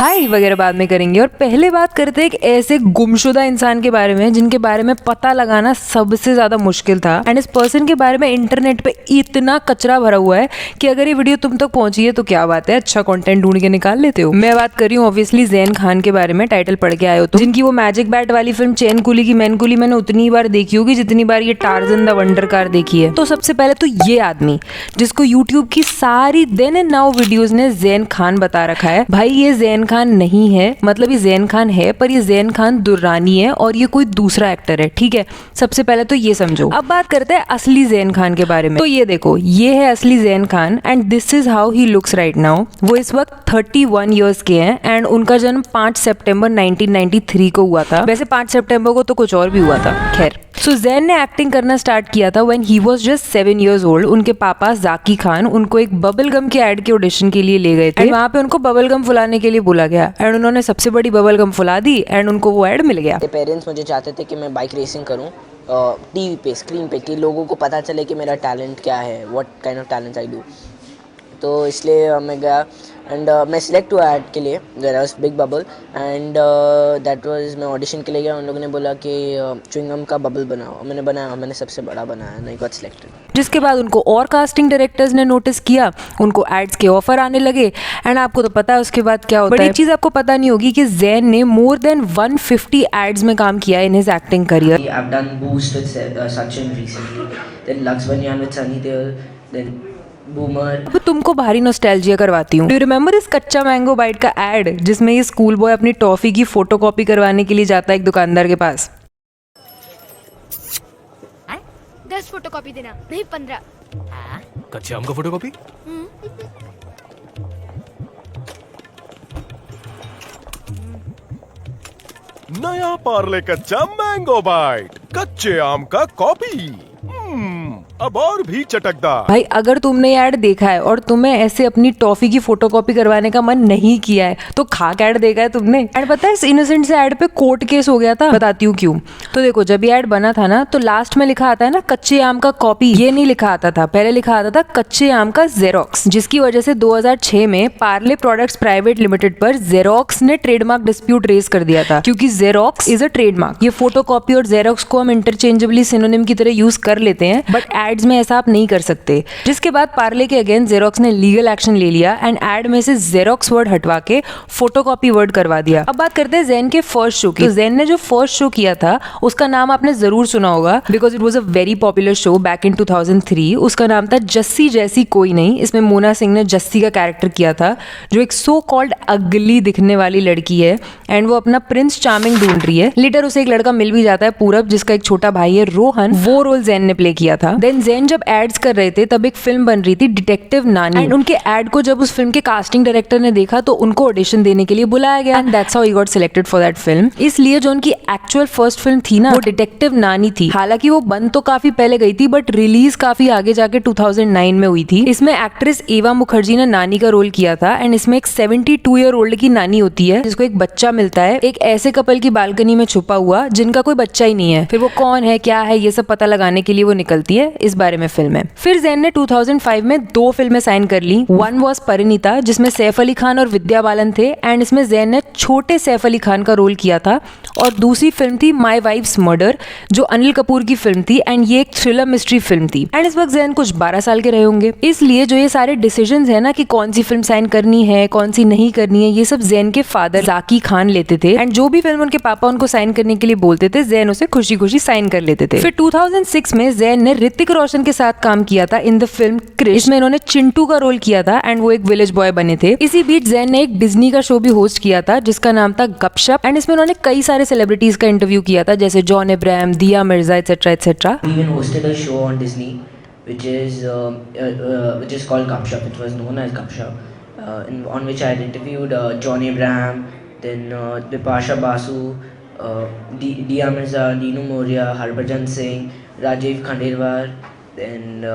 High वगैरह बाद में करेंगे। और पहले बात करते हैं एक ऐसे गुमशुदा इंसान के बारे में जिनके बारे में पता लगाना सबसे ज्यादा मुश्किल था। एंड इस पर्सन के बारे में इंटरनेट पे इतना कचरा भरा हुआ है कि अगर ये वीडियो तुम तक पहुंची है तो क्या बात है, अच्छा कंटेंट ढूंढ के निकाल लेते हो। मैं बात कर रही हूँ ऑब्वियसली ज़ैन खान के बारे में। टाइटल पढ़ के आए हो तो, जिनकी वो मैजिक बैट वाली फिल्म चैन कुली की मैन कुली मैंने उतनी बार देखी होगी जितनी बार ये टार्जन द वंडर कार देखी है। तो सबसे पहले तो ये आदमी जिसको यूट्यूब की सारी देन एंड नाउ वीडियोस ने ज़ैन खान बता रखा है, भाई ये ज़ैन खान नहीं है। मतलब ये ज़ैन खान है पर ये ज़ैन खान दुर्रानी है और ये कोई दूसरा एक्टर है, ठीक है। सबसे पहले तो ये समझो। अब बात करते हैं असली ज़ैन खान के बारे में। तो ये देखो, ये है असली Zain Khan and this is how he looks right now. वो इस वक्त 31 ईयर्स के हैं एंड उनका जन्म 5 सितंबर 1993 को हुआ था। वैसे 5 सितंबर को तो कुछ और भी हुआ था, खैर। सो ज़ैन ने एक्टिंग करना स्टार्ट किया था when he was just 7 years old. उनके पापा जाकी खान उनको एक बबल गम के ऐड के ऑडिशन के लिए ले गए थे। वहाँ पे उनको बबल गम फुलाने के लिए बोला गया एंड उन्होंने सबसे बड़ी बबल गम फुला दी एंड उनको वो ऐड मिल गया। पेरेंट्स मुझे चाहते थे कि मैं बाइक रेसिंग करूं टीवी पे, स्क्रीन पे, कि लोगों को पता चले कि मेरा टैलेंट क्या है, what kind of talent I do. तो इसलिए मैं गया एंड मैं सिलेक्ट हुआ ऐड के लिए, there was big bubble and that was, मैं ऑडिशन के लिए गया। उन लोगों ने बोला कि च्युइंगम का बबल बनाओ। मैंने बनाया, मैंने सबसे बड़ा बनाया एंड आई गॉट सिलेक्टेड। जिसके बाद उनको और कास्टिंग डायरेक्टर्स ने नोटिस किया, उनको एड्स के ऑफर आने लगे एंड आपको तो पता है उसके बाद क्या होता है। बड़ी चीज आपको पता नहीं होगी कि ज़ैन ने मोर देन 150 एड्स में काम किया in his acting career. I have done Boost with Sachin recently, then Lux baniyan with Sunny Deol, then Boomer. अब तुमको भारी नॉस्टैल्जिया करवाती हूँ। डू यू रिमेंबर इस कच्चा मैंगो बाइट का एड जिसमें ये स्कूल बॉय अपनी टॉफी की फोटोकॉपी करवाने के लिए जाता है एक दुकानदार के पास? 10 फोटोकॉपी देना, नहीं 15। कच्चे आम का फोटोकॉपी? नया पार्ले कच्चा मैंगो बाइट, कच्चे आम का कॉपी, अब और भी चटकदार। भाई अगर तुमने ये ऐड देखा है और तुम्हें ऐसे अपनी टॉफी की फोटोकॉपी करवाने का मन नहीं किया है तो खाक ऐड देखा है तुमने? एंड पता है इस इनोसेंट से ऐड पे कोर्ट केस हो गया था, बताती हूँ क्यों। तो देखो, जब ये ऐड बना था ना तो लास्ट में लिखा आता है ना कच्चे आम का कॉपी, ये नहीं लिखा आता था। पहले लिखा आता था कच्चे आम का जेरोक्स, जिसकी वजह से 2006 में पार्ले प्रोडक्ट्स प्राइवेट लिमिटेड पर जेरोक्स ने ट्रेडमार्क डिस्प्यूट रेज कर दिया था, क्योंकि जेरोक्स इज अ ट्रेडमार्क। ये फोटोकॉपी और जेरोक्स को हम इंटरचेंजेबली सिनोनिम की तरह यूज कर लेते हैं, बट एड्स में ऐसा आप नहीं कर सकते। जिसके बाद पार्ले के अगेंस्ट जेरोक्स ने लीगल एक्शन ले लिया एंड एड में से जेरोक्स वर्ड हटवा के फोटोकॉपी वर्ड करवा दिया। अब बात करते हैं ज़ैन के फर्स्ट शो की। तो ज़ैन ने जो फर्स्ट शो किया था उसका नाम आपने जरूर सुना होगा because it was a very popular show back in 2003। उसका नाम था जस्सी जैसी कोई नहीं। इसमें मोना सिंह ने जस्सी का कैरेक्टर किया था, जो एक सो कॉल्ड अगली दिखने वाली लड़की है एंड वो अपना प्रिंस चार्मिंग ढूंढ रही है। लेटर उसे एक लड़का मिल भी जाता है, पूरब, जिसका एक छोटा भाई है रोहन। वो रोल ज़ैन ने प्ले किया था। देन ज़ैन जब एड्स कर रहे थे तब एक फिल्म बन रही थी डिटेक्टिव नानी एंड उनके एड को जब उस फिल्म के कास्टिंग डायरेक्टर ने देखा तो उनको ऑडिशन देने के लिए बुलाया गया and that's how he got selected for that film. इसलिए जो उनकी एक्चुअल फर्स्ट फिल्म थी ना वो डिटेक्टिव नानी थी। हालांकि वो बन तो काफी पहले गई थी बट रिलीज काफी आगे जाके 2009 में हुई थी। इसमें एक्ट्रेस एवा मुखर्जी ने नानी का रोल किया था एंड इसमें एक 72 ईयर ओल्ड की नानी होती है जिसको एक बच्चा मिलता है एक ऐसे कपल की बालकनी में छुपा हुआ जिनका कोई बच्चा ही नहीं है। फिर वो कौन है, क्या है, ये सब पता लगाने के लिए वो निकलती है। इस बारे में फिल्म है। फिर ज़ैन ने 2005 में 2 फिल्में साइन कर ली। वन वॉज परिणीता जिसमें सैफ अली खान और विद्या बालन थे एंड इसमें ज़ैन ने छोटे सैफ अली खान का रोल किया था। और दूसरी फिल्म थी माई वाइफ्स मर्डर जो अनिल कपूर की फिल्म थी एंड ये एक थ्रिलर मिस्ट्री फिल्म थी। एंड इस वक्त ज़ैन कुछ 12 साल के रहे होंगे। इसलिए जो ये सारे डिसीजंस है ना कि कौन सी फिल्म साइन करनी है कौन सी नहीं करनी है, ये सब ज़ैन के फादर जाकी खान लेते थे एंड जो भी फिल्म उनके पापा उनको साइन करने के लिए बोलते थे ज़ैन उसे खुशी खुशी साइन कर लेते थे। फिर 2006 में ज़ैन ने ऋतिक रोशन के साथ काम किया था इन द फिल्म क्रिश में। इन्होंने चिंटू का रोल किया था एंड वो एक विलेज बॉय बने थे। इसी बीच ज़ैन ने एक डिज्नी का शो भी होस्ट किया था जिसका नाम था गपशप एंड इसमें उन्होंने कई सारे सेलिब्रिटीज का इंटरव्यू किया था जैसे जॉन इब्राहिम, दिया Mirza etcetera etcetera. Even hosted a show on Disney which is called Gupshup. It was known as Gupshup, on which I had interviewed John Abraham, then Bipasha Basu, Dia Mirza, Neenu Moria, Harbhajan Singh, Rajiv Khandelwal, then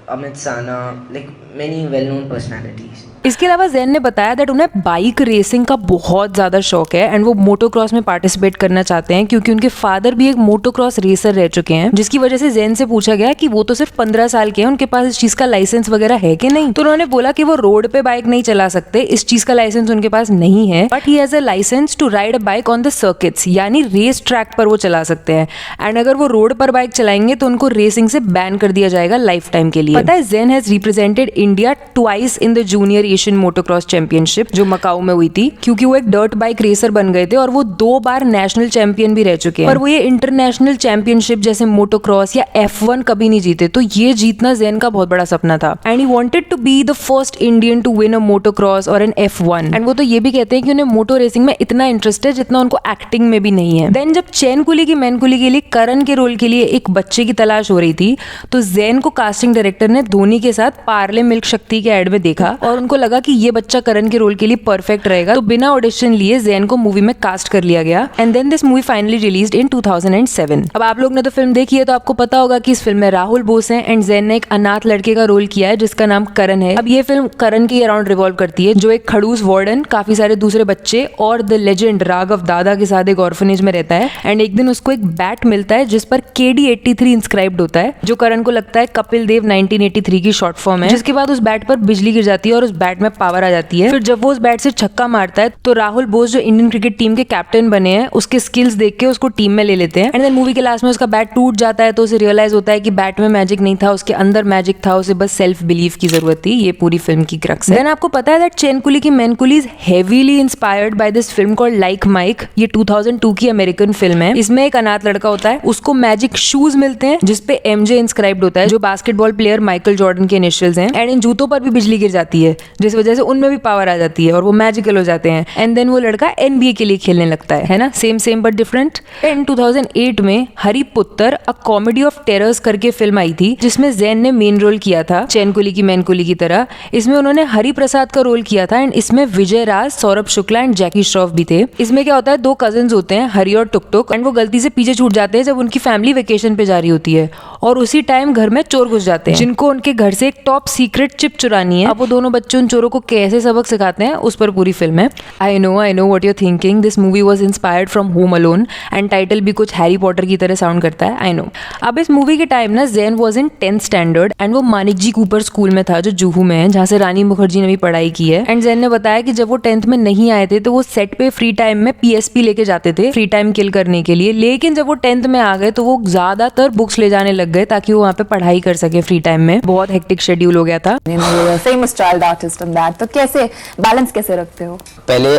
Amit Sana, like many well-known personalities. इसके अलावा जैन ने बताया that उन्हें bike racing का बहुत ज्यादा शौक है एंड वो मोटोक्रॉस में पार्टिसिपेट करना चाहते हैं क्योंकि उनके फादर भी एक मोटोक्रॉस रेसर रह चुके हैं, जिसकी वजह से जैन से पूछा गया कि वो तो सिर्फ 15 साल के हैं, उनके पास इस चीज का लाइसेंस वगैरह है कि नहीं। तो उन्होंने बोला कि वो रोड पे बाइक नहीं चला सकते, इस चीज का लाइसेंस उनके पास नहीं है, but he has a license to ride a bike on the circuits, यानी रेस ट्रैक पर वो चला सकते हैं। एंड अगर वो रोड पर बाइक चलाएंगे तो उनको रेसिंग से बैन कर दिया जाएगा लाइफ टाइम के लिए। पता है Jain has represented India twice in the junior Asian motocross championship जो मकाऊ में हुई थी, क्योंकि वो एक डर्ट बाइक रेसर बन गए थे और वो 2 बार नेशनल चैंपियन भी रह चुके हैं। पर वो ये इंटरनेशनल चैंपियनशिप जैसे मोटोक्रॉस या F1 कभी नहीं जीते, तो ये जीतना जैन का बहुत बड़ा सपना था and he wanted to be the first Indian to win a motocross और एन F1। एंड वो तो ये भी कहते हैं कि उन्हें मोटो रेसिंग में इतना इंटरेस्ट है जितना उनको एक्टिंग में भी नहीं है। देन जब चैन कुली की मैन कुली के लिए करण के रोल के लिए एक बच्चे की तलाश हो रही थी तो जैन को कास्टिंग डायरेक्टर ने धोनी के साथ पार्ले मिल्क शक्ति के एड में देखा और उनको लगा कि ये बच्चा करण के रोल के लिए परफेक्ट रहेगा, तो बिना ऑडिशन लिए जैन को मूवी में कास्ट कर लिया गया and then this movie finally released in 2007। अब आप लोग ने तो फिल्म देखी है तो आपको पता होगा कि इस फिल्म में राहुल बोस है एंड जैन ने एक अनाथ लड़के का रोल किया है जिसका नाम करण है। अब ये फिल्म करण के अराउंड रिवॉल्व करती है जो एक खड़ूस वार्डन, काफी सारे दूसरे बच्चे और द लेजेंड राघव दादा के साथ एक ऑर्फनेज में रहता है एंड एक दिन उसको एक बैट मिलता है जिस पर KD83 इंस्क्राइब्ड होता है, जो करण को लगता है कपिल देव 1983 की शॉर्ट फॉर्म है। जिसके बाद उस बैट पर बिजली गिर जाती है और उस बैट में पावर आ जाती है। फिर जब वो उस बैट से छक्का मारता है तो राहुल बोस जो इंडियन क्रिकेट टीम के कैप्टन बने हैं उसके स्किल्स देख के उसको टीम में ले लेते हैं एंड देन मूवी के लास्ट में उसका बैट टूट जाता है तो उसे रियलाइज होता है कि बैट में मैजिक नहीं था, उसके अंदर मैजिक था, उसे बस सेल्फ बिलीव की जरूरत थी। ये पूरी फिल्म की क्रक्स है। देन आपको पता है that Chain Kulii Ki Main Kulii is heavily inspired by this film called Like Mike. ये 2002 की अमेरिकन फिल्म है। इसमें एक अनाथ लड़का होता है, उसको मैजिक शूज मिलते हैं जिसपे MJ इंस्क्राइब्ड होता है जो बास्केटबॉल प्लेयर माइकल जॉर्डन के इनिशियल्स हैं एंड इन जूतों पर भी बिजली गिर जाती है जिस वजह से उनमें भी पावर आ जाती है और वो मैजिकल हो जाते हैं एंड देन वो लड़का NBA के लिए खेलने लगता है ना, सेम बट डिफरेंट। एंड 2008 में हरी पुत्र अ कॉमेडी ऑफ टेरर्स करके फिल्म आई थी जिसमें जैन ने मेन रोल किया था चैन कुली की मैन कुली की तरह। इसमें उन्होंने हरि प्रसाद का रोल किया था एंड इसमें विजय राज, सौरभ शुक्ला एंड जैकी श्रॉफ भी थे। इसमें क्या होता है, 2 कजिन्स होते हैं हरि और टुक टुक एंड वो गलती से पीछे छूट जाते हैं जब उनकी फैमिली वेकेशन पे जा रही होती है और उसी टाइम घर में चोर घुस जाते हैं जिनको उनके घर से एक टॉप सीक्रेट चिप चुरानी है। अब वो दोनों बच्चे उन चोरों को कैसे सबक सिखाते हैं उस पर पूरी फिल्म है। I know what you are thinking, this movie was inspired from Home Alone and title भी कुछ हैरी पॉटर की तरह साउंड करता है। I know. अब इस मूवी के टाइम ना Zain was in 10th standard and वो मानिक जी कूपर स्कूल में था जो जुहू में है, जहाँ से रानी मुखर्जी ने भी पढ़ाई की है। एंड जैन ने बताया कि जब वो 10th में नहीं आए थे तो वो सेट पे फ्री टाइम में PSP लेके जाते थे फ्री टाइम किल करने के लिए, लेकिन जब वो 10th में आ गए तो वो ज्यादातर बुक्स ले जाने लग गए ताकि वो वहाँ पे पढ़ाई कर सके फ्री टाइम में। बहुत हेक्टिक शेड्यूल हो गया था। Famous child artist and that, तो कैसे बैलेंस कैसे रखते हो? पहले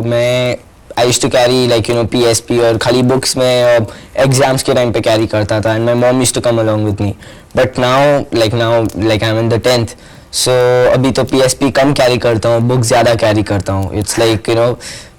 मैं I used to carry like PSP और खाली बुक्स में एग्जाम्स के टाइम पे कैरी करता था and my mom used to come along with me, but now I am in the 10th, so अभी तो PSP कम कैरी करता हूँ, बुक्स ज़्यादा कैरी करता हूँ। It's like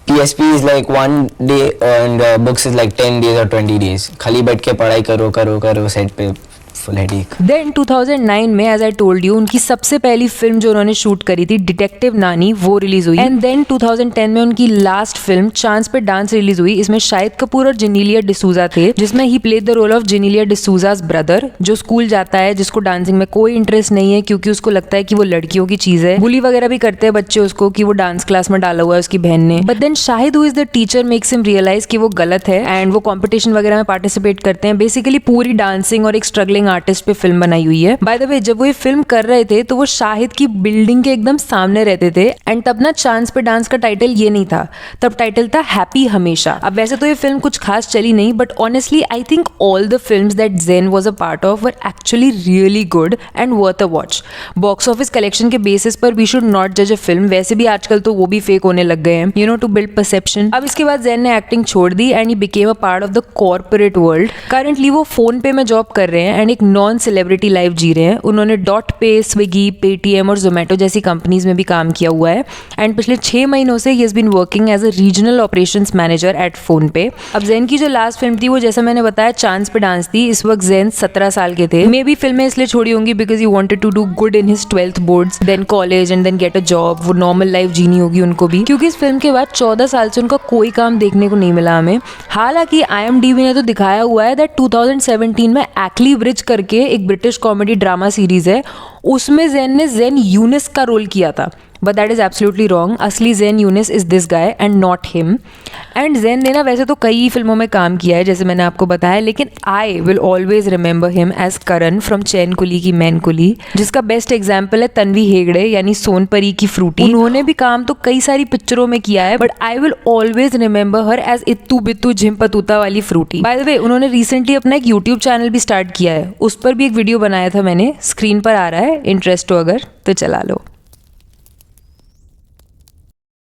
PSP is like 1 day and books is like 10 days or 20 days. खाली बैठ के पढ़ाई करो सेट पे फुल हेडेक। देन 2009 में एज आई टोल्ड यू उनकी सबसे पहली फिल्म जो उन्होंने शूट करी थी डिटेक्टिव नानी वो रिलीज हुई एंड देन 2010 में उनकी last film Chance Pe Dance release हुई। इसमें शाहिद कपूर और जेनेलिया डिसूजा थे जिसमें he played the role of Genelia D'Souza's brother जो स्कूल जाता है जिसको डांसिंग में कोई इंटरेस्ट नहीं है क्योंकि उसको लगता है कि वो लड़कियों की चीज है। बुली वगैरह भी करते हैं बच्चे उसको कि वो डांस क्लास में डाला हुआ है उसकी बहन ने, but then Shahid who is the teacher makes him realize कि वो गलत है एंड वो कॉम्पिटिशन वगैरह में पार्टिसिपेट करते हैं। बेसिकली पूरी डांसिंग और एक स्ट्रगलिंग आर्टिस्ट पे फिल्म बनाई हुई है। बाय द वे जब वो ये फिल्म कर रहे थे तो वो शाहिद की बिल्डिंग के एकदम सामने रहते थे एंड तब ना चांस पे डांस का टाइटल ये नहीं था, तब टाइटल था हैप्पी हमेशा। अब वैसे तो ये फिल्म कुछ खास चली नहीं but honestly I think all the films that Zain was a part of were actually really good and worth a watch. Box office collection के बेसिस पर वी शुड नॉट जज अ फिल्म, वैसे भी आजकल तो वो भी फेक होने लग गए हैं टू बिल्ड परसेप्शन। अब इसके बाद ज़ेन ने एक्टिंग छोड़ दी and he became a part of the corporate world. Currently वो फोन पे में जॉब कर रहे हैं एंड एक नॉन सेलिब्रिटी लाइफ जी रहे हैं। उन्होंने डॉट पे, स्विगी, पेटीएम और जोमेटो जैसी कंपनीज में भी काम किया हुआ है एंड पिछले 6 महीनों से he has been working as a regional operations manager at PhonePe. अब ज़ेन की जो लास्ट फिल्म थी वो जैसा मैंने बताया चांस पे डांस थी। इस वक्त ज़ेन 17 साल के थे। मे बी फिल्में इसलिए छोड़ी होंगी because he wanted to do good in his 12th boards, then college and then get a job. वो नॉर्मल लाइफ जीनी होगी उनको भी, क्योंकि इस फिल्म के बाद 14 साल से उनका कोई काम देखने को नहीं मिला हमें। हालांकि IMDb ने तो दिखाया हुआ है दैट 2017 में एक्ली ब्रिज करके एक ब्रिटिश कॉमेडी ड्रामा सीरीज है उसमें जेन ने जेन यूनिस का रोल किया था, but that is absolutely wrong. असली Zain Younis is this guy and not him. And Zain ने ना वैसे तो कई फिल्मों में काम किया है जैसे मैंने आपको बताया, लेकिन I will always remember him as Karan from Chain Kulii Ki Main कुली, जिसका बेस्ट एग्जाम्पल है तन्वी हेगड़े यानी सोनपरी की फ्रूटी. उन्होंने भी काम तो कई सारी पिक्चरों में किया है, but I will always remember her as इत्तू बित्तू झिम्पतूता वाली फ्रूटी. बाय द वे उन्होंने रिसेंटली अपना एक यूट्यूब चैनल भी स्टार्ट किया है, उस पर भी एक वीडियो बनाया था मैंने, स्क्रीन पर आ रहा है, इंटरेस्ट हो अगर तो चला लो.